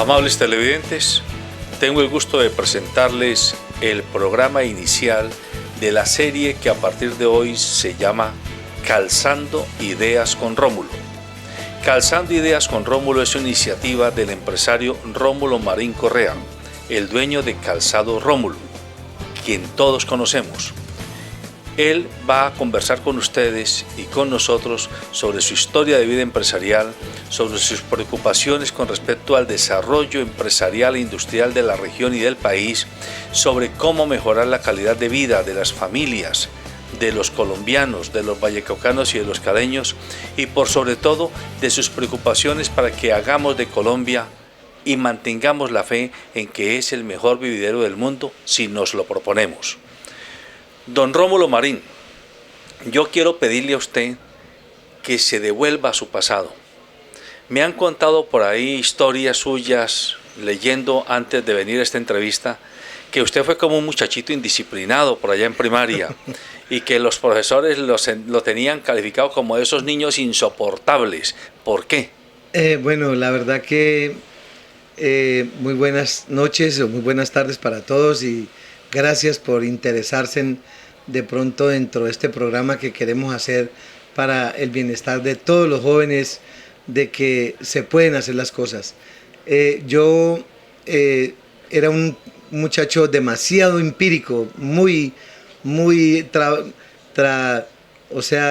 Amables televidentes, tengo el gusto de presentarles el programa inicial de la serie que a partir de hoy se llama Calzando Ideas con Rómulo. Calzando Ideas con Rómulo es una iniciativa del empresario Rómulo Marín Correa, el dueño de Calzado Rómulo, quien todos conocemos. Él va a conversar con ustedes y con nosotros sobre su historia de vida empresarial, sobre sus preocupaciones con respecto al desarrollo empresarial e industrial de la región y del país, sobre cómo mejorar la calidad de vida de las familias, de los colombianos, de los vallecaucanos y de los caleños, y por sobre todo de sus preocupaciones para que hagamos de Colombia y mantengamos la fe en que es el mejor vividero del mundo si nos lo proponemos. Don Rómulo Marín, yo quiero pedirle a usted que se devuelva a su pasado. Me han contado por ahí historias suyas, leyendo antes de venir a esta entrevista, que usted fue como un muchachito indisciplinado por allá en primaria y que los profesores lo tenían calificado como esos niños insoportables. ¿Por qué? Bueno, la verdad que muy buenas noches o muy buenas tardes para todos y gracias por interesarse de pronto dentro de este programa que queremos hacer para el bienestar de todos los jóvenes, de que se pueden hacer las cosas. Yo era un muchacho demasiado empírico,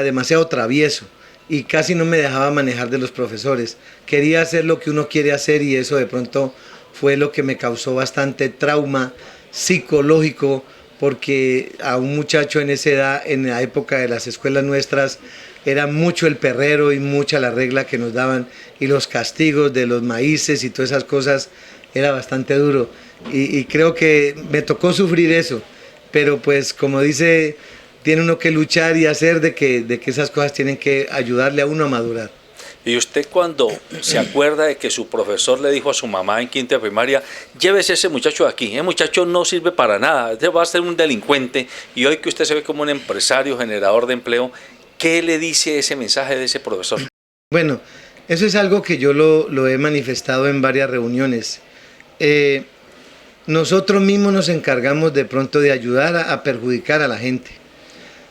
demasiado travieso y casi no me dejaba manejar de los profesores. Quería hacer lo que uno quiere hacer y eso de pronto fue lo que me causó bastante trauma psicológico, porque a un muchacho en esa edad, en la época de las escuelas nuestras, era mucho el perrero y mucha la regla que nos daban y los castigos de los maíces y todas esas cosas, era bastante duro y creo que me tocó sufrir eso, pero pues como dice, tiene uno que luchar y hacer de que esas cosas tienen que ayudarle a uno a madurar. Y usted cuando se acuerda de que su profesor le dijo a su mamá en quinta de primaria, llévese ese muchacho de aquí, ese muchacho no sirve para nada, este va a ser un delincuente, y hoy que usted se ve como un empresario, generador de empleo, ¿qué le dice ese mensaje de ese profesor? Bueno, eso es algo que yo lo he manifestado en varias reuniones. Nosotros mismos nos encargamos de pronto de ayudar a perjudicar a la gente.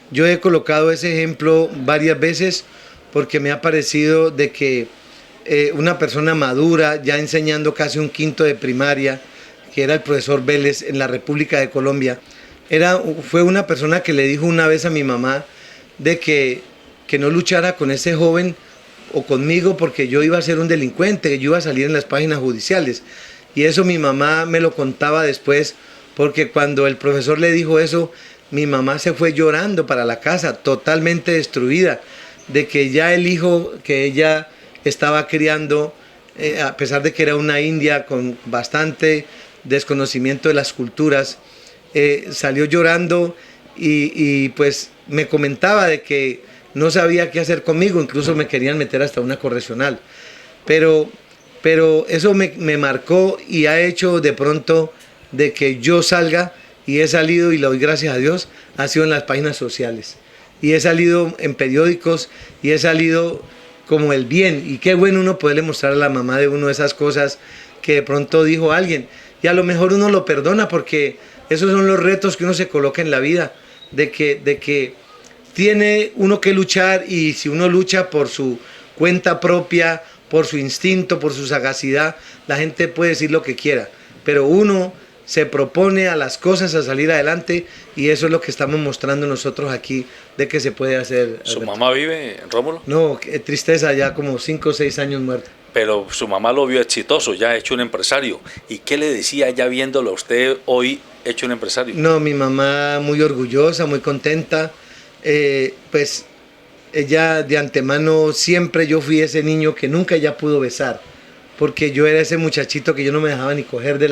Yo he colocado ese ejemplo varias veces porque me ha parecido de que una persona madura, ya enseñando casi un quinto de primaria, que era el profesor Vélez en la República de Colombia, fue una persona que le dijo una vez a mi mamá de que no luchara con ese joven o conmigo porque yo iba a ser un delincuente, que yo iba a salir en las páginas judiciales. Y eso mi mamá me lo contaba después, porque cuando el profesor le dijo eso, mi mamá se fue llorando para la casa, totalmente destruida, de que ya el hijo que ella estaba criando, a pesar de que era una india con bastante desconocimiento de las culturas, salió llorando y pues me comentaba de que no sabía qué hacer conmigo, incluso me querían meter hasta una correccional. Pero eso me marcó y ha hecho de pronto de que yo salga, y he salido, y le doy gracias a Dios, ha sido en las páginas sociales. Y he salido en periódicos y he salido como el bien. Y qué bueno uno poderle mostrar a la mamá de uno esas cosas que de pronto dijo alguien. Y a lo mejor uno lo perdona porque esos son los retos que uno se coloca en la vida. De que tiene uno que luchar, y si uno lucha por su cuenta propia, por su instinto, por su sagacidad, la gente puede decir lo que quiera. Pero uno se propone a las cosas, a salir adelante, y eso es lo que estamos mostrando nosotros aquí, de que se puede hacer. ¿Su mamá vive, Rómulo? No, qué tristeza, ya como 5 o 6 años muerta. Pero su mamá lo vio exitoso, ya hecho un empresario. ¿Y qué le decía ya viéndolo a usted hoy hecho un empresario? No, mi mamá muy orgullosa, muy contenta, pues ella de antemano, siempre yo fui ese niño que nunca ella pudo besar, porque yo era ese muchachito que yo no me dejaba ni coger de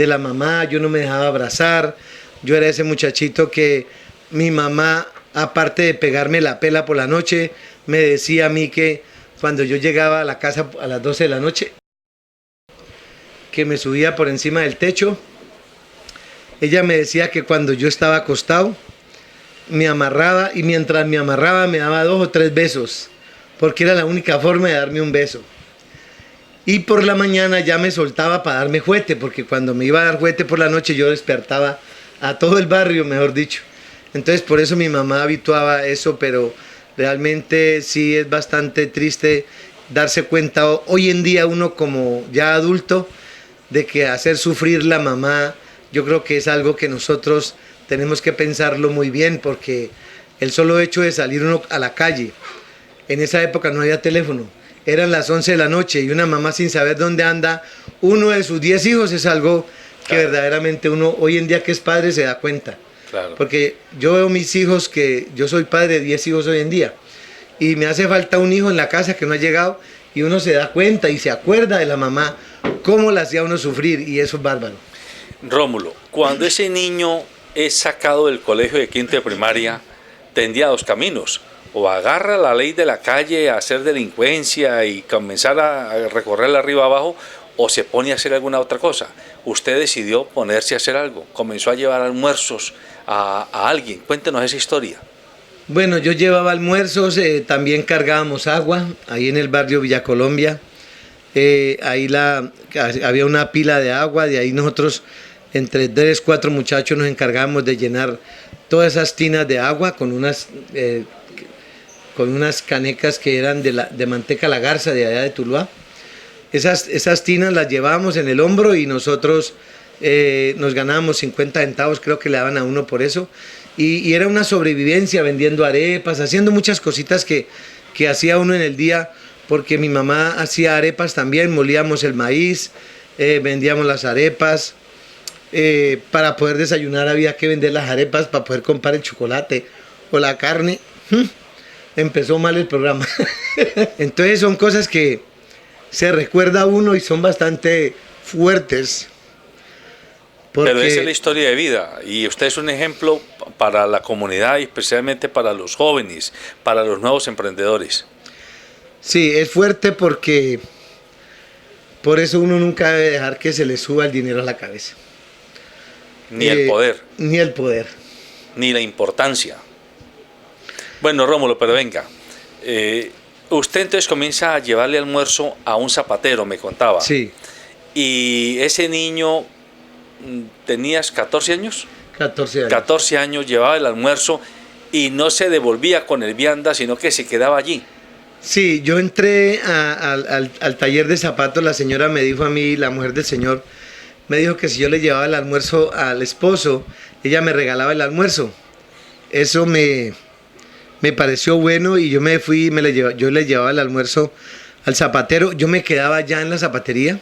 la mamá, yo no me dejaba abrazar, yo era ese muchachito que mi mamá, aparte de pegarme la pela por la noche, me decía a mí que cuando yo llegaba a la casa a las 12 de la noche, que me subía por encima del techo, ella me decía que cuando yo estaba acostado, me amarraba, y mientras me amarraba me daba 2 o 3 besos, porque era la única forma de darme un beso. Y por la mañana ya me soltaba para darme juguete, porque cuando me iba a dar juguete por la noche yo despertaba a todo el barrio, mejor dicho. Entonces por eso mi mamá habituaba eso, pero realmente sí es bastante triste darse cuenta hoy en día uno como ya adulto de que hacer sufrir la mamá, yo creo que es algo que nosotros tenemos que pensarlo muy bien, porque el solo hecho de salir uno a la calle, en esa época no había teléfono, eran las 11 de la noche y una mamá sin saber dónde anda uno de sus 10 hijos es algo que verdaderamente uno hoy en día que es padre se da cuenta. Claro. Porque yo veo mis hijos, que yo soy padre de 10 hijos hoy en día, y me hace falta un hijo en la casa que no ha llegado, y uno se da cuenta y se acuerda de la mamá, cómo la hacía uno sufrir, y eso es bárbaro. Rómulo, cuando ese niño es sacado del colegio de quinto de primaria, tendría dos caminos: o agarra la ley de la calle a hacer delincuencia y comenzar a recorrerla arriba abajo, o se pone a hacer alguna otra cosa. Usted decidió ponerse a hacer algo, comenzó a llevar almuerzos a alguien. Cuéntenos esa historia. Bueno, yo llevaba almuerzos, también cargábamos agua, ahí en el barrio Villa Colombia. Ahí había una pila de agua, de ahí nosotros, entre 3, 4 muchachos, nos encargábamos de llenar todas esas tinas de agua con unas canecas que eran de Manteca La Garza, de allá de Tuluá. Esas tinas las llevábamos en el hombro y nosotros nos ganábamos 50 centavos, creo que le daban a uno por eso. Y era una sobrevivencia vendiendo arepas, haciendo muchas cositas que hacía uno en el día, porque mi mamá hacía arepas también, molíamos el maíz, vendíamos las arepas. Para poder desayunar había que vender las arepas para poder comprar el chocolate o la carne. Empezó mal el programa. Entonces son cosas que se recuerda a uno y son bastante fuertes. Pero esa es la historia de vida y usted es un ejemplo para la comunidad y especialmente para los jóvenes, para los nuevos emprendedores. Sí, es fuerte porque por eso uno nunca debe dejar que se le suba el dinero a la cabeza. Ni el poder. Ni el poder. Ni la importancia. Bueno, Rómulo, pero venga. Usted entonces comienza a llevarle almuerzo a un zapatero, me contaba. Sí. Y ese niño, ¿tenías 14 años? 14 años. 14 años, llevaba el almuerzo y no se devolvía con el vianda, sino que se quedaba allí. Sí, yo entré al taller de zapatos, la señora me dijo a mí, la mujer del señor, me dijo que si yo le llevaba el almuerzo al esposo, ella me regalaba el almuerzo. Eso me pareció bueno y yo me fui, yo le llevaba el almuerzo al zapatero. Yo me quedaba allá en la zapatería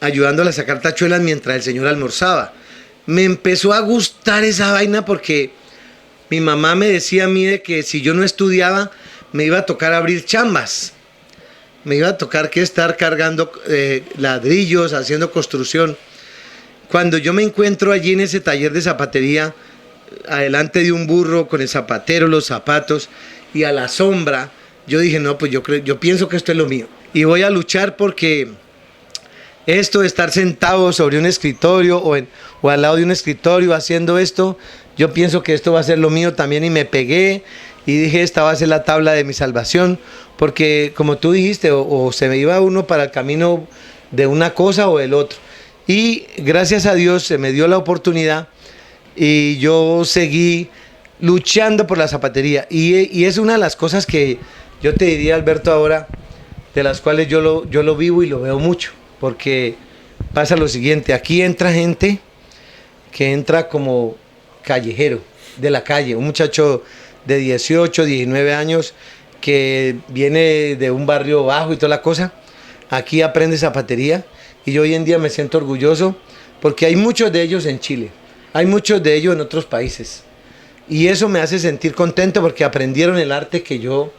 ayudándole a sacar tachuelas mientras el señor almorzaba. Me empezó a gustar esa vaina porque mi mamá me decía a mí de que si yo no estudiaba me iba a tocar abrir chambas. Me iba a tocar que estar cargando ladrillos, haciendo construcción. Cuando yo me encuentro allí en ese taller de zapatería, adelante de un burro con el zapatero, los zapatos y a la sombra, yo dije, no, pues yo pienso que esto es lo mío. Y voy a luchar porque esto de estar sentado sobre un escritorio o al lado de un escritorio haciendo esto, yo pienso que esto va a ser lo mío también y me pegué y dije, esta va a ser la tabla de mi salvación, porque como tú dijiste, o se me iba uno para el camino de una cosa o del otro. Y gracias a Dios se me dio la oportunidad y yo seguí luchando por la zapatería. Y es una de las cosas que yo te diría, Alberto, ahora, de las cuales yo lo vivo y lo veo mucho. Porque pasa lo siguiente, aquí entra gente que entra como callejero, de la calle, un muchacho de 18, 19 años que viene de un barrio bajo y toda la cosa, aquí aprende zapatería y yo hoy en día me siento orgulloso porque hay muchos de ellos en Chile, hay muchos de ellos en otros países y eso me hace sentir contento porque aprendieron el arte que yo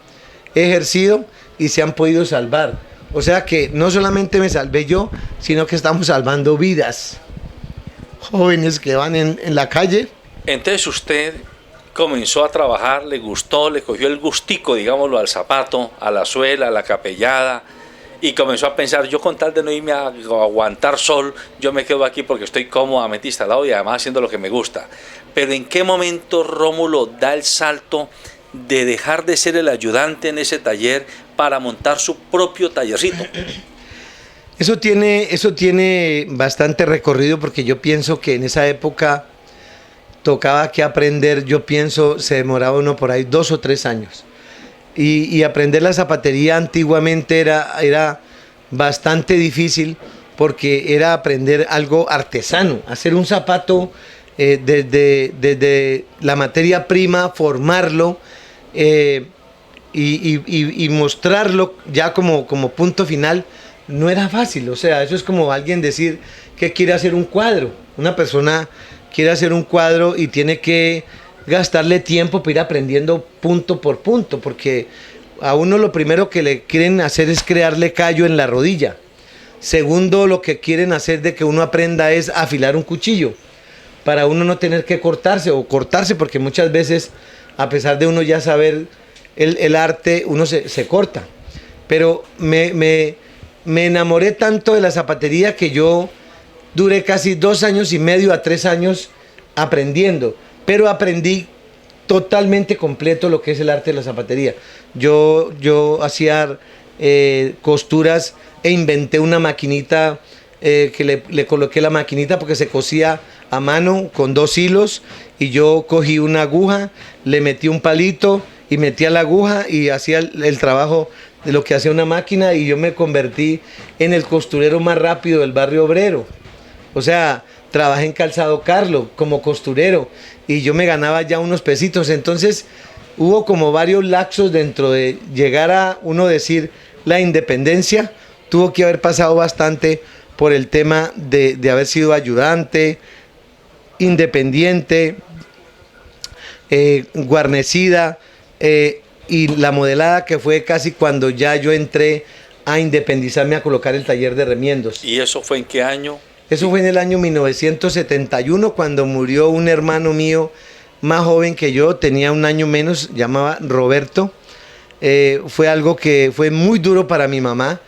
he ejercido y se han podido salvar. O sea que no solamente me salvé yo, sino que estamos salvando vidas. Jóvenes que van en la calle. Entonces usted comenzó a trabajar, le gustó, le cogió el gustico, digámoslo, al zapato, a la suela, a la capellada, y comenzó a pensar, yo con tal de no irme a aguantar sol, yo me quedo aquí porque estoy cómodamente instalado y además haciendo lo que me gusta. Pero ¿en qué momento Rómulo da el salto de dejar de ser el ayudante en ese taller para montar su propio tallercito? Eso tiene bastante recorrido porque yo pienso que en esa época tocaba que aprender, yo pienso, se demoraba uno por ahí 2 o 3 años. Y aprender la zapatería antiguamente era bastante difícil porque era aprender algo artesano, hacer un zapato desde la materia prima, formarlo y mostrarlo ya como punto final. No era fácil, o sea, eso es como alguien decir que quiere hacer un cuadro. Una persona quiere hacer un cuadro y tiene que gastarle tiempo para ir aprendiendo punto por punto, porque a uno lo primero que le quieren hacer es crearle callo en la rodilla. Segundo, lo que quieren hacer de que uno aprenda es afilar un cuchillo, para uno no tener que cortarse, porque muchas veces, a pesar de uno ya saber el arte, uno se corta. Pero me enamoré tanto de la zapatería que yo duré casi 2 años y medio a 3 años aprendiendo, pero aprendí totalmente completo lo que es el arte de la zapatería. Yo hacía costuras e inventé una maquinita que le coloqué la maquinita porque se cosía a mano con 2 hilos y yo cogí una aguja, le metí un palito y metía la aguja y hacía el trabajo de lo que hacía una máquina y yo me convertí en el costurero más rápido del barrio obrero. O sea, trabajé en Calzado Carlo como costurero y yo me ganaba ya unos pesitos. Entonces hubo como varios lapsos dentro de llegar a uno decir la independencia. Tuvo que haber pasado bastante por el tema de haber sido ayudante, independiente, guarnecida, y la modelada, que fue casi cuando ya yo entré a independizarme, a colocar el taller de remiendos. ¿Y eso fue en qué año? Eso fue en el año 1971, cuando murió un hermano mío más joven que yo, tenía 1 año menos, llamaba Roberto. Fue algo que fue muy duro para mi mamá,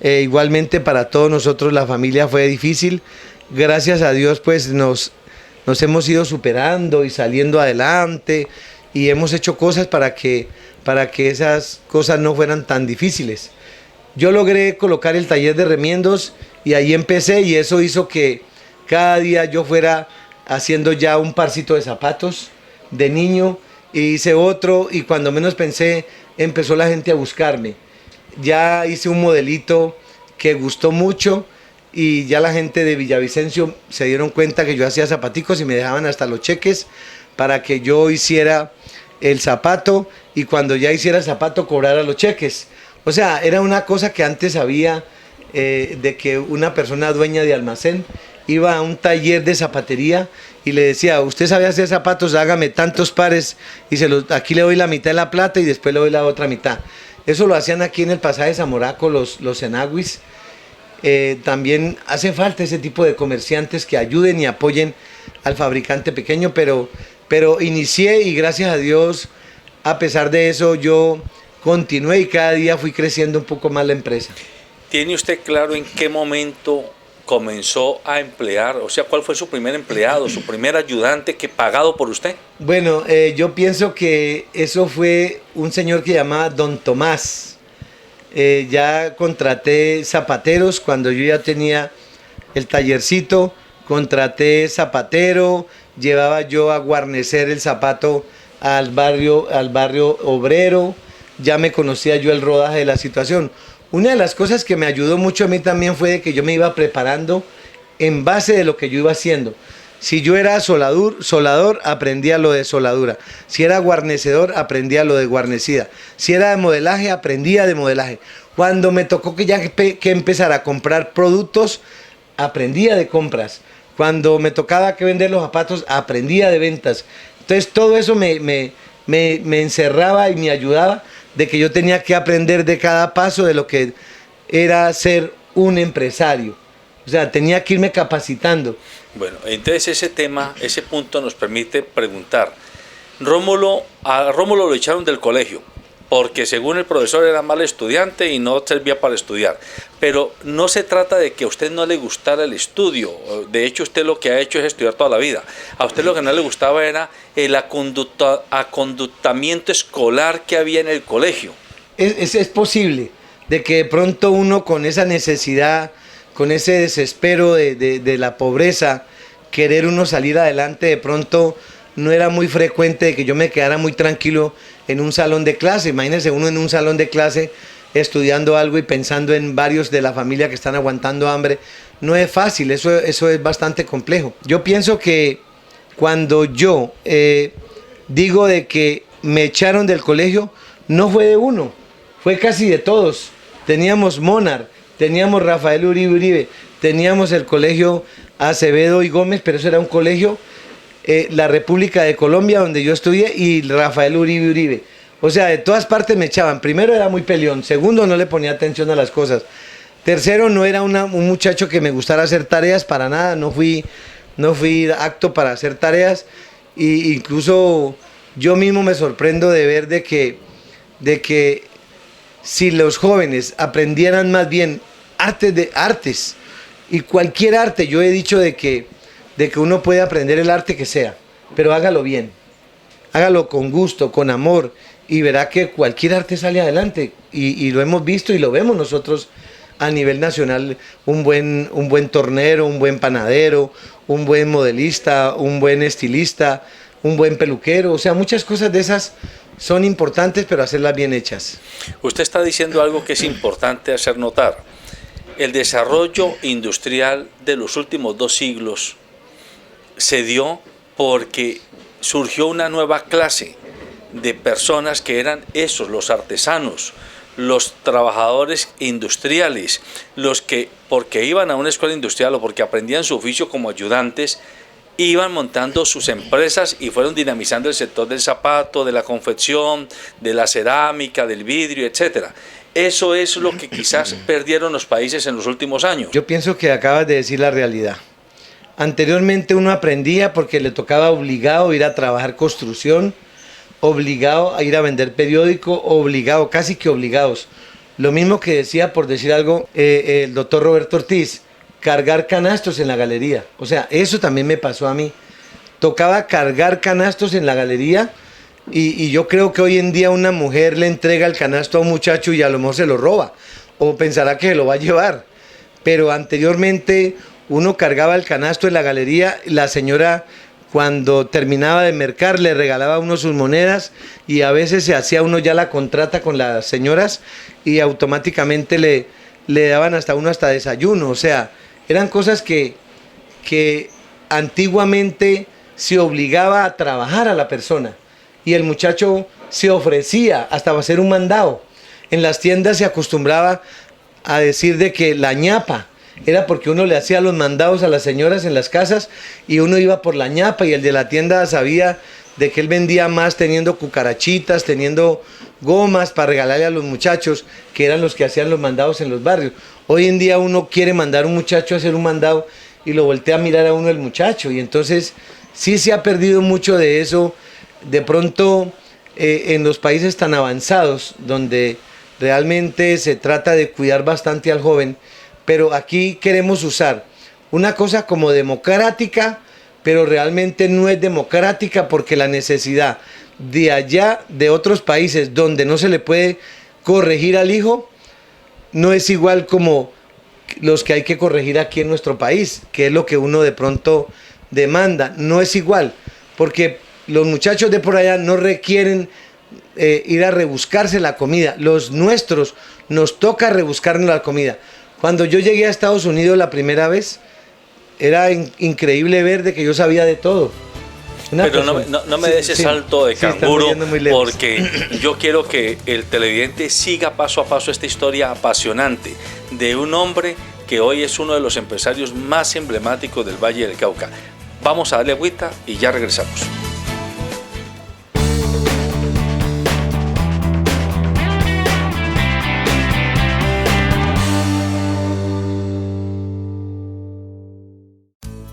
igualmente para todos nosotros, la familia fue difícil. Gracias a Dios pues nos hemos ido superando y saliendo adelante y hemos hecho cosas para que esas cosas no fueran tan difíciles. Yo logré colocar el taller de remiendos y ahí empecé, y eso hizo que cada día yo fuera haciendo ya un parcito de zapatos de niño, y hice otro, y cuando menos pensé empezó la gente a buscarme. Ya hice un modelito que gustó mucho y ya la gente de Villavicencio se dieron cuenta que yo hacía zapaticos y me dejaban hasta los cheques para que yo hiciera el zapato, y cuando ya hiciera el zapato cobrara los cheques. O sea, era una cosa que antes había, de que una persona dueña de almacén iba a un taller de zapatería y le decía: usted sabe hacer zapatos, hágame tantos pares y aquí le doy la mitad de la plata y después le doy la otra mitad. Eso lo hacían aquí en el pasaje Zamoraco los enaguis. También hace falta ese tipo de comerciantes que ayuden y apoyen al fabricante pequeño, pero inicié, y gracias a Dios, a pesar de eso, yo continué y cada día fui creciendo un poco más la empresa. ¿Tiene usted claro en qué momento comenzó a emplear? O sea, ¿cuál fue su primer empleado, su primer ayudante que pagado por usted? Bueno, yo pienso que eso fue un señor que llamaba Don Tomás. Ya contraté zapateros cuando yo ya tenía el tallercito, contraté zapatero, llevaba yo a guarnecer el zapato al barrio obrero, ya me conocía yo el rodaje de la situación. Una de las cosas que me ayudó mucho a mí también fue de que yo me iba preparando en base de lo que yo iba haciendo. Si yo era soldador, aprendía lo de soldadura. Si era guarnecedor, aprendía lo de guarnecida. Si era de modelaje, aprendía de modelaje. Cuando me tocó que empezar a comprar productos, aprendía de compras. Cuando me tocaba que vender los zapatos, aprendía de ventas. Entonces todo eso me encerraba y me ayudaba, de que yo tenía que aprender de cada paso de lo que era ser un empresario. O sea, tenía que irme capacitando. Bueno, entonces ese punto nos permite preguntar. A Rómulo lo echaron del colegio, porque según el profesor era mal estudiante y no servía para estudiar. Pero no se trata de que a usted no le gustara el estudio. De hecho, usted lo que ha hecho es estudiar toda la vida. A usted lo que no le gustaba era el aconductamiento escolar que había en el colegio. Es posible de que de pronto uno con esa necesidad con ese desespero de la pobreza, querer uno salir adelante, de pronto no era muy frecuente de que yo me quedara muy tranquilo en un salón de clase. Imagínense uno en un salón de clase estudiando algo y pensando en varios de la familia que están aguantando hambre. No es fácil, eso es bastante complejo. Yo pienso que cuando yo digo de que me echaron del colegio, no fue de uno, fue casi de todos. Teníamos Monar, teníamos Rafael Uribe, teníamos el colegio Acevedo y Gómez, pero eso era un colegio, la República de Colombia, donde yo estudié, y Rafael Uribe. O sea, de todas partes me echaban. Primero, era muy peleón. Segundo, no le ponía atención a las cosas. Tercero, no era un muchacho que me gustara hacer tareas para nada. No fui apto para hacer tareas. Y incluso yo mismo me sorprendo de ver de que si los jóvenes aprendieran más bien artes, y cualquier arte, yo he dicho de que uno puede aprender el arte que sea, pero hágalo bien, hágalo con gusto, con amor, y verá que cualquier arte sale adelante, y lo hemos visto y lo vemos nosotros a nivel nacional. Un buen tornero, un buen panadero, un buen modelista, un buen estilista, un buen peluquero, o sea, muchas cosas de esas son importantes, pero hacerlas bien hechas. Usted está diciendo algo que es importante hacer notar. El desarrollo industrial de los últimos 2 siglos se dio porque surgió una nueva clase de personas que eran esos, los artesanos, los trabajadores industriales, los que, porque iban a una escuela industrial o porque aprendían su oficio como ayudantes, iban montando sus empresas y fueron dinamizando el sector del zapato, de la confección, de la cerámica, del vidrio, etcétera. Eso es lo que quizás perdieron los países en los últimos años. Yo pienso que acabas de decir la realidad. Anteriormente uno aprendía porque le tocaba obligado ir a trabajar construcción, obligado a ir a vender periódico, obligado, casi que obligados. Lo mismo que decía, por decir algo, el doctor Roberto Ortiz, cargar canastos en la galería. O sea, eso también me pasó a mí. Tocaba cargar canastos en la galería, y yo creo que hoy en día una mujer le entrega el canasto a un muchacho y a lo mejor se lo roba, o pensará que se lo va a llevar. Pero anteriormente uno cargaba el canasto en la galería, la señora cuando terminaba de mercar le regalaba a uno sus monedas, y a veces se hacía uno ya la contrata con las señoras y automáticamente le daban hasta desayuno. O sea, eran cosas que antiguamente se obligaba a trabajar a la persona, y el muchacho se ofrecía hasta para hacer un mandado. En las tiendas se acostumbraba a decir de que la ñapa era porque uno le hacía los mandados a las señoras en las casas, y uno iba por la ñapa, y el de la tienda sabía de que él vendía más teniendo cucarachitas, teniendo gomas para regalarle a los muchachos, que eran los que hacían los mandados en los barrios. Hoy en día uno quiere mandar a un muchacho a hacer un mandado y lo voltea a mirar a uno el muchacho, y entonces sí se ha perdido mucho de eso. De pronto en los países tan avanzados, donde realmente se trata de cuidar bastante al joven, pero aquí queremos usar una cosa como democrática, pero realmente no es democrática, porque la necesidad de allá, de otros países donde no se le puede corregir al hijo, no es igual como los que hay que corregir aquí en nuestro país, que es lo que uno de pronto demanda. No es igual, porque los muchachos de por allá no requieren ir a rebuscarse la comida. Los nuestros nos toca rebuscarnos la comida. Cuando yo llegué a Estados Unidos la primera vez, era increíble ver de que yo sabía de todo. Pero no me des ese salto de canguro, porque yo quiero que el televidente siga paso a paso esta historia apasionante de un hombre que hoy es uno de los empresarios más emblemáticos del Valle del Cauca. Vamos a darle agüita y ya regresamos.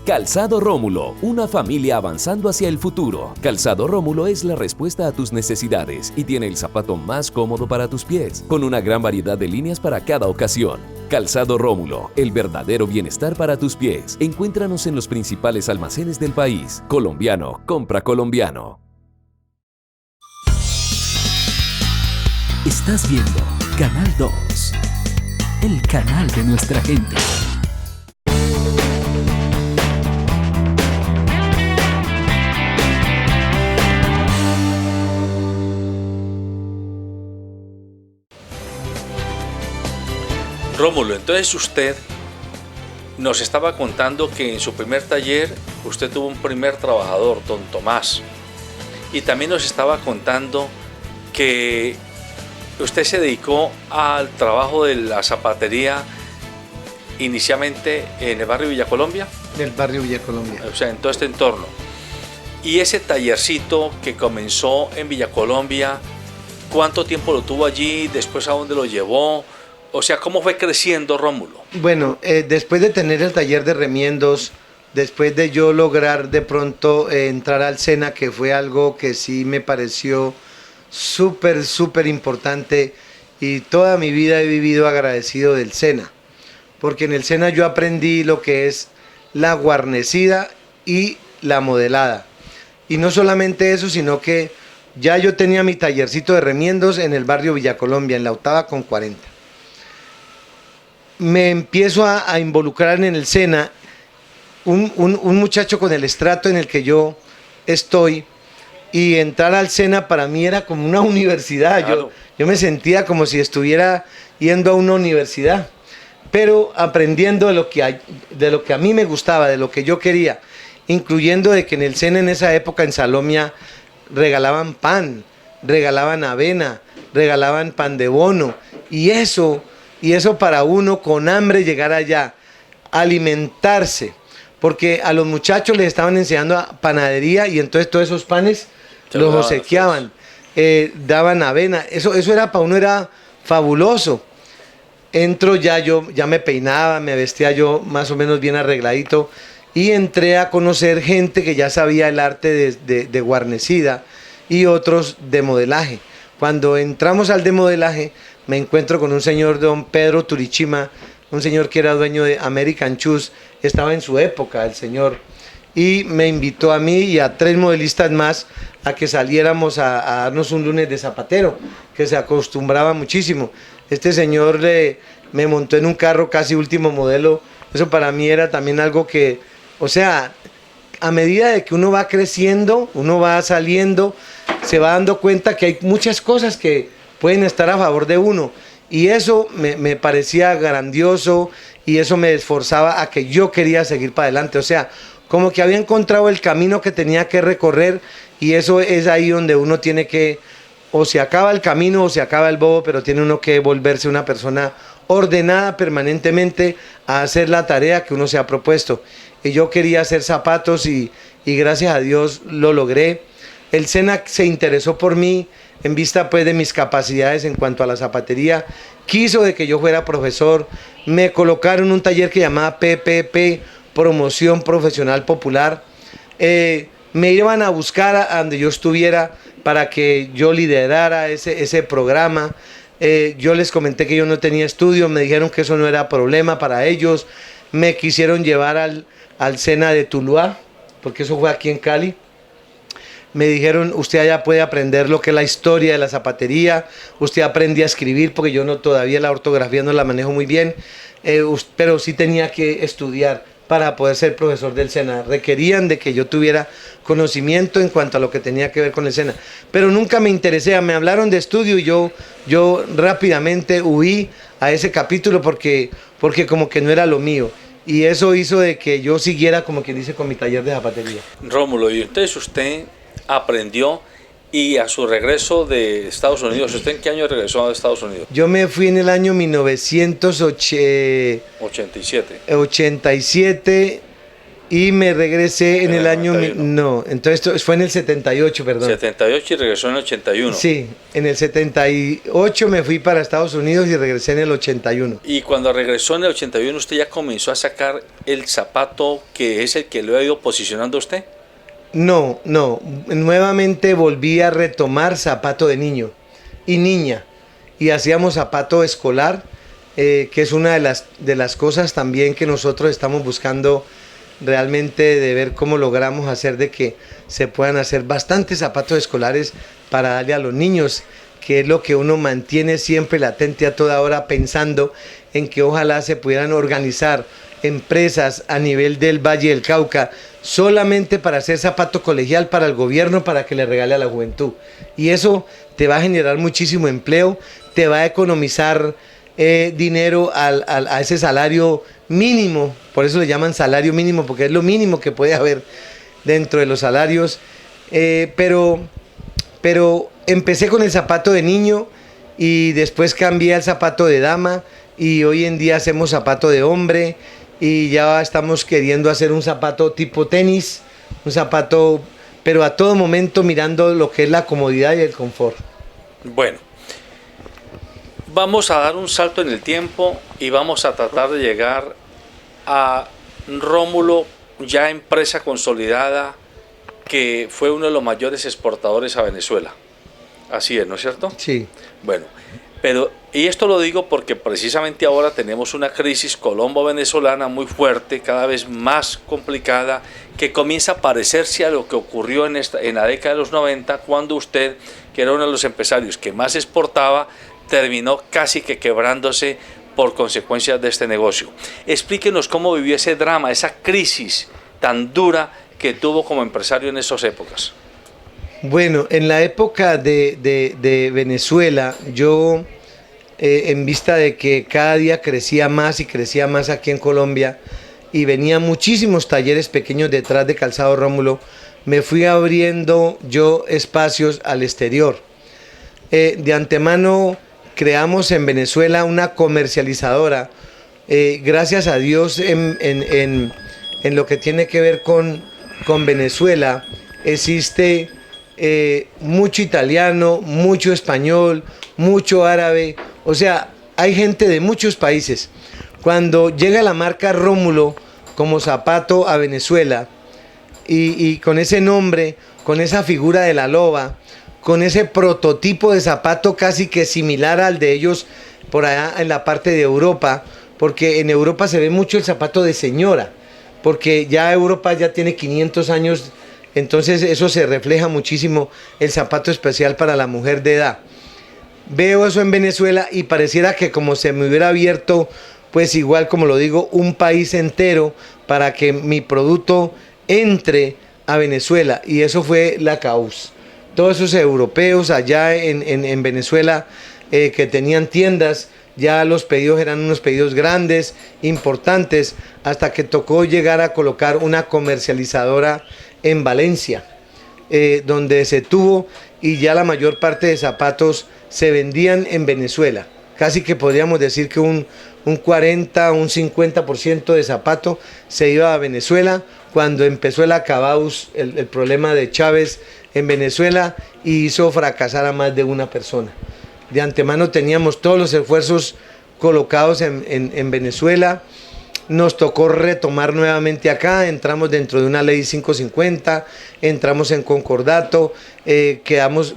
Calzado Rómulo, una familia avanzando hacia el futuro. Calzado Rómulo es la respuesta a tus necesidades y tiene el zapato más cómodo para tus pies, con una gran variedad de líneas para cada ocasión. Calzado Rómulo, el verdadero bienestar para tus pies. Encuéntranos en los principales almacenes del país. Colombiano, compra colombiano. Estás viendo Canal 2, el canal de nuestra gente. Rómulo, entonces usted nos estaba contando que en su primer taller usted tuvo un primer trabajador, don Tomás, y también nos estaba contando que usted se dedicó al trabajo de la zapatería inicialmente en el barrio Villa Colombia. Del barrio Villa Colombia. O sea, en todo este entorno. Y ese tallercito que comenzó en Villa Colombia, ¿cuánto tiempo lo tuvo allí? ¿Después a dónde lo llevó? O sea, ¿cómo fue creciendo Rómulo? Bueno, después de tener el taller de remiendos, después de yo lograr de pronto entrar al SENA, que fue algo que sí me pareció súper importante, y toda mi vida he vivido agradecido del SENA, porque en el SENA yo aprendí lo que es la guarnecida y la modelada. Y no solamente eso, sino que ya yo tenía mi tallercito de remiendos en el barrio Villa Colombia, en la 8ª con 40. Me empiezo a involucrar en el SENA, un muchacho con el estrato en el que yo estoy, y entrar al SENA para mí era como una universidad. Claro. Yo me sentía como si estuviera yendo a una universidad, pero aprendiendo de lo que a mí me gustaba, de lo que yo quería, incluyendo de que en el SENA en esa época en Salomia regalaban pan, regalaban avena, regalaban pan de bono, y eso para uno con hambre llegar allá, alimentarse, porque a los muchachos les estaban enseñando a panadería, y entonces todos esos panes los obsequiaban, daban avena, eso era para uno, era fabuloso. Entro yo ya me peinaba, me vestía yo más o menos bien arregladito, y entré a conocer gente que ya sabía el arte de guarnecida y otros de modelaje. Cuando entramos al de modelaje, me encuentro con un señor, don Pedro Turichima, un señor que era dueño de American Shoes, estaba en su época el señor, y me invitó a mí y a 3 modelistas más a que saliéramos a darnos un lunes de zapatero, que se acostumbraba muchísimo. Este señor me montó en un carro casi último modelo. Eso para mí era también algo que, o sea, a medida de que uno va creciendo, uno va saliendo, se va dando cuenta que hay muchas cosas que pueden estar a favor de uno, y eso me parecía grandioso, y eso me esforzaba a que yo quería seguir para adelante. O sea, como que había encontrado el camino que tenía que recorrer, y eso es ahí donde uno tiene que, o se acaba el camino o se acaba el bobo, pero tiene uno que volverse una persona ordenada permanentemente a hacer la tarea que uno se ha propuesto. Y yo quería hacer zapatos, y gracias a Dios lo logré. El SENA se interesó por mí en vista pues de mis capacidades en cuanto a la zapatería, quiso de que yo fuera profesor, me colocaron en un taller que llamaba PPP, Promoción Profesional Popular. Me iban a buscar a donde yo estuviera para que yo liderara ese programa. Yo les comenté que yo no tenía estudio, me dijeron que eso no era problema para ellos. Me quisieron llevar al SENA de Tuluá, porque eso fue aquí en Cali. Me dijeron, usted allá puede aprender lo que es la historia de la zapatería, usted aprende a escribir, porque yo todavía la ortografía no la manejo muy bien, pero sí tenía que estudiar para poder ser profesor del SENA. Requerían de que yo tuviera conocimiento en cuanto a lo que tenía que ver con el SENA, pero nunca me interesé. Me hablaron de estudio y yo rápidamente huí a ese capítulo porque como que no era lo mío, y eso hizo de que yo siguiera, como quien dice, con mi taller de zapatería. Rómulo, y entonces usted aprendió, y a su regreso de Estados Unidos, ¿usted en qué año regresó a Estados Unidos? Yo me fui en el año 1987 y me regresé en el año... No, entonces fue en el 78, perdón. 78 y regresó en el 81. Sí, en el 78 me fui para Estados Unidos y regresé en el 81. Y cuando regresó en el 81, ¿usted ya comenzó a sacar el zapato que es el que lo ha ido posicionando usted? No, nuevamente volví a retomar zapato de niño y niña, y hacíamos zapato escolar, que es una de las cosas también que nosotros estamos buscando realmente, de ver cómo logramos hacer de que se puedan hacer bastantes zapatos escolares para darle a los niños, que es lo que uno mantiene siempre latente a toda hora, pensando en que ojalá se pudieran organizar empresas a nivel del Valle del Cauca solamente para hacer zapato colegial para el gobierno, para que le regale a la juventud, y eso te va a generar muchísimo empleo, te va a economizar dinero a ese salario mínimo, por eso le llaman salario mínimo, porque es lo mínimo que puede haber dentro de los salarios, pero empecé con el zapato de niño y después cambié al zapato de dama y hoy en día hacemos zapato de hombre y ya estamos queriendo hacer un zapato tipo tenis, un zapato, pero a todo momento mirando lo que es la comodidad y el confort. Bueno, vamos a dar un salto en el tiempo y vamos a tratar de llegar a Rómulo, ya empresa consolidada, que fue uno de los mayores exportadores a Venezuela. Así es, ¿no es cierto? Sí. Bueno, y esto lo digo porque precisamente ahora tenemos una crisis colombo-venezolana muy fuerte, cada vez más complicada, que comienza a parecerse a lo que ocurrió en la década de los 90, cuando usted, que era uno de los empresarios que más exportaba, terminó casi que quebrándose por consecuencias de este negocio. Explíquenos cómo vivió ese drama, esa crisis tan dura que tuvo como empresario en esas épocas. Bueno, en la época de Venezuela, yo, en vista de que cada día crecía más y crecía más aquí en Colombia, y venían muchísimos talleres pequeños detrás de Calzado Rómulo, me fui abriendo yo espacios al exterior. De antemano creamos en Venezuela una comercializadora, gracias a Dios en lo que tiene que ver con Venezuela, existe mucho italiano, mucho español, mucho árabe, o sea, hay gente de muchos países. Cuando llega la marca Rómulo como zapato a Venezuela y con ese nombre, con esa figura de la loba, con ese prototipo de zapato casi que similar al de ellos por allá en la parte de Europa, porque en Europa se ve mucho el zapato de señora, porque ya Europa ya tiene 500 años, entonces eso se refleja muchísimo, el zapato especial para la mujer de edad. Veo eso en Venezuela y pareciera que como se me hubiera abierto, pues igual como lo digo, un país entero para que mi producto entre a Venezuela, y eso fue la causa. Todos esos europeos allá en Venezuela que tenían tiendas, ya los pedidos eran unos pedidos grandes, importantes, hasta que tocó llegar a colocar una comercializadora en Valencia, donde se tuvo, y ya la mayor parte de zapatos se vendían en Venezuela. Casi que podríamos decir que un 40, un 50% de zapato se iba a Venezuela cuando empezó el acabaus, el problema de Chávez en Venezuela, y hizo fracasar a más de una persona. De antemano teníamos todos los esfuerzos colocados en Venezuela, nos tocó retomar nuevamente acá, entramos dentro de una ley 550, entramos en concordato,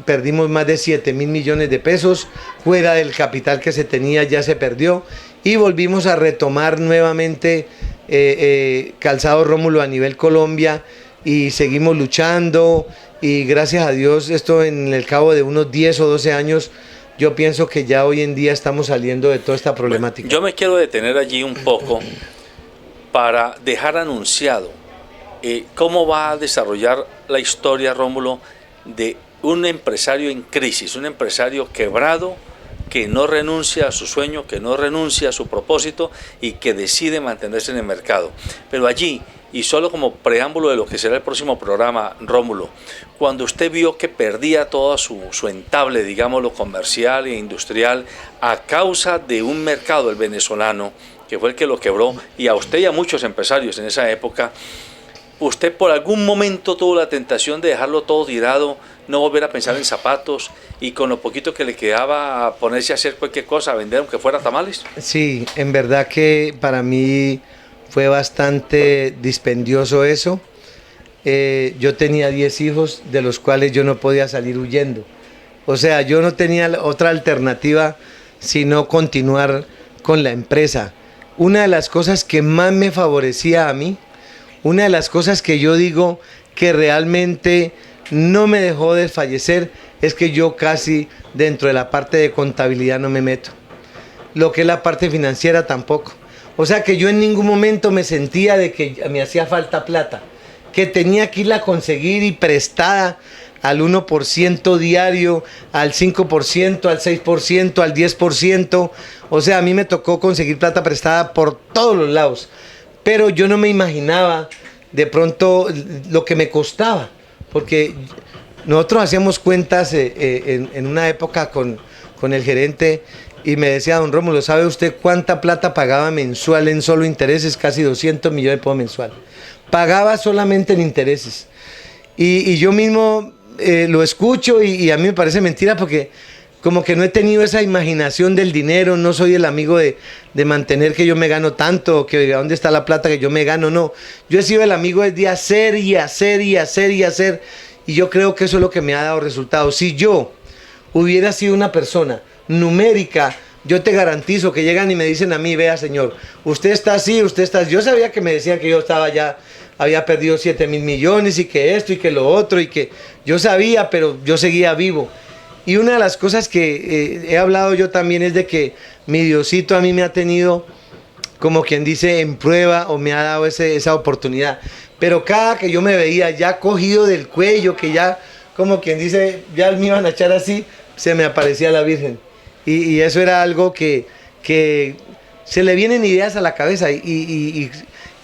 perdimos más de 7.000 millones de pesos, fuera del capital que se tenía ya se perdió, y volvimos a retomar nuevamente Calzado Rómulo a nivel Colombia, y seguimos luchando, y gracias a Dios esto en el cabo de unos 10 o 12 años, yo pienso que ya hoy en día estamos saliendo de toda esta problemática. Bueno, yo me quiero detener allí un poco para dejar anunciado cómo va a desarrollar la historia, Rómulo, de un empresario en crisis, un empresario quebrado, que no renuncia a su sueño, que no renuncia a su propósito y que decide mantenerse en el mercado. Pero allí, y solo como preámbulo de lo que será el próximo programa, Rómulo, cuando usted vio que perdía toda su entable, digámoslo, comercial e industrial, a causa de un mercado, el venezolano, que fue el que lo quebró, y a usted y a muchos empresarios en esa época, ¿usted por algún momento tuvo la tentación de dejarlo todo tirado, no volver a pensar en zapatos y con lo poquito que le quedaba a ponerse a hacer cualquier cosa, a vender aunque fuera tamales? Sí, en verdad que para mí fue bastante dispendioso eso. Yo tenía 10 hijos, de los cuales yo no podía salir huyendo. O sea, yo no tenía otra alternativa sino continuar con la empresa. Una de las cosas que más me favorecía a mí, una de las cosas que yo digo que realmente no me dejó desfallecer, es que yo casi dentro de la parte de contabilidad no me meto. Lo que es la parte financiera tampoco. O sea que yo en ningún momento me sentía de que me hacía falta plata, que tenía que irla a conseguir y prestada al 1% diario, al 5%, al 6%, al 10%. O sea, a mí me tocó conseguir plata prestada por todos los lados. Pero yo no me imaginaba de pronto lo que me costaba, porque nosotros hacíamos cuentas en una época con el gerente y me decía, don Rómulo, ¿sabe usted cuánta plata pagaba mensual en solo intereses? Casi 200 millones de pesos mensual. Pagaba solamente en intereses. Y yo mismo lo escucho y a mí me parece mentira porque como que no he tenido esa imaginación del dinero, no soy el amigo de mantener que yo me gano tanto, que dónde está la plata que yo me gano, no. Yo he sido el amigo de hacer y hacer y hacer y hacer, y yo creo que eso es lo que me ha dado resultados. Si yo hubiera sido una persona numérica, yo te garantizo que llegan y me dicen a mí, vea señor, usted está así, usted está así. Yo sabía que me decían que yo estaba ya, había perdido 7.000 millones y que esto y que lo otro, y que yo sabía, pero yo seguía vivo. Y una de las cosas que he hablado yo también es de que mi Diosito a mí me ha tenido, como quien dice, en prueba, o me ha dado esa oportunidad. Pero cada que yo me veía ya cogido del cuello, que ya, como quien dice, ya me iban a echar así, se me aparecía la Virgen. Y eso era algo que se le vienen ideas a la cabeza y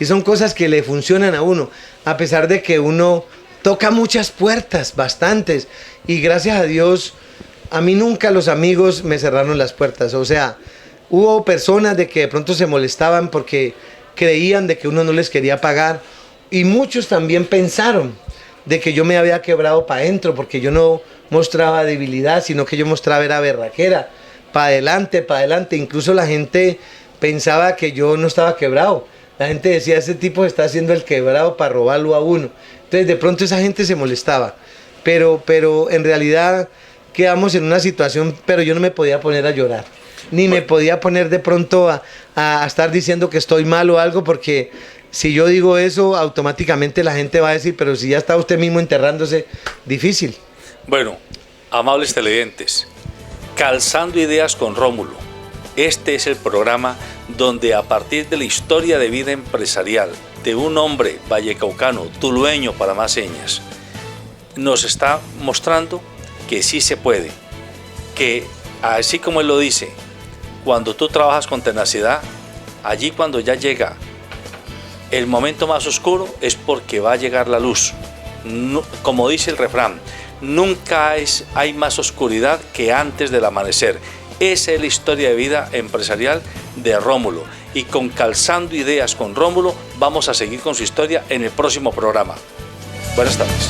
son cosas que le funcionan a uno, a pesar de que uno toca muchas puertas, bastantes, y gracias a Dios, a mí nunca los amigos me cerraron las puertas. O sea, hubo personas de que de pronto se molestaban porque creían de que uno no les quería pagar, y muchos también pensaron de que yo me había quebrado para adentro porque yo no mostraba debilidad, sino que yo mostraba era berraquera, para adelante, para adelante. Incluso la gente pensaba que yo no estaba quebrado. La gente decía, ese tipo está haciendo el quebrado para robarlo a uno. Entonces de pronto esa gente se molestaba, pero en realidad quedamos en una situación, pero yo no me podía poner a llorar, ni me podía poner de pronto a estar diciendo que estoy mal o algo, porque si yo digo eso, automáticamente la gente va a decir, pero si ya está usted mismo enterrándose, difícil. Bueno, amables televidentes, Calzando Ideas con Rómulo. Este es el programa donde a partir de la historia de vida empresarial de un hombre vallecaucano, tulueño para más señas, nos está mostrando que sí se puede, que así como él lo dice, cuando tú trabajas con tenacidad, allí cuando ya llega el momento más oscuro es porque va a llegar la luz. No, como dice el refrán, nunca hay más oscuridad que antes del amanecer. Esa es la historia de vida empresarial de Rómulo. Y con Calzando Ideas con Rómulo vamos a seguir con su historia en el próximo programa. Buenas tardes.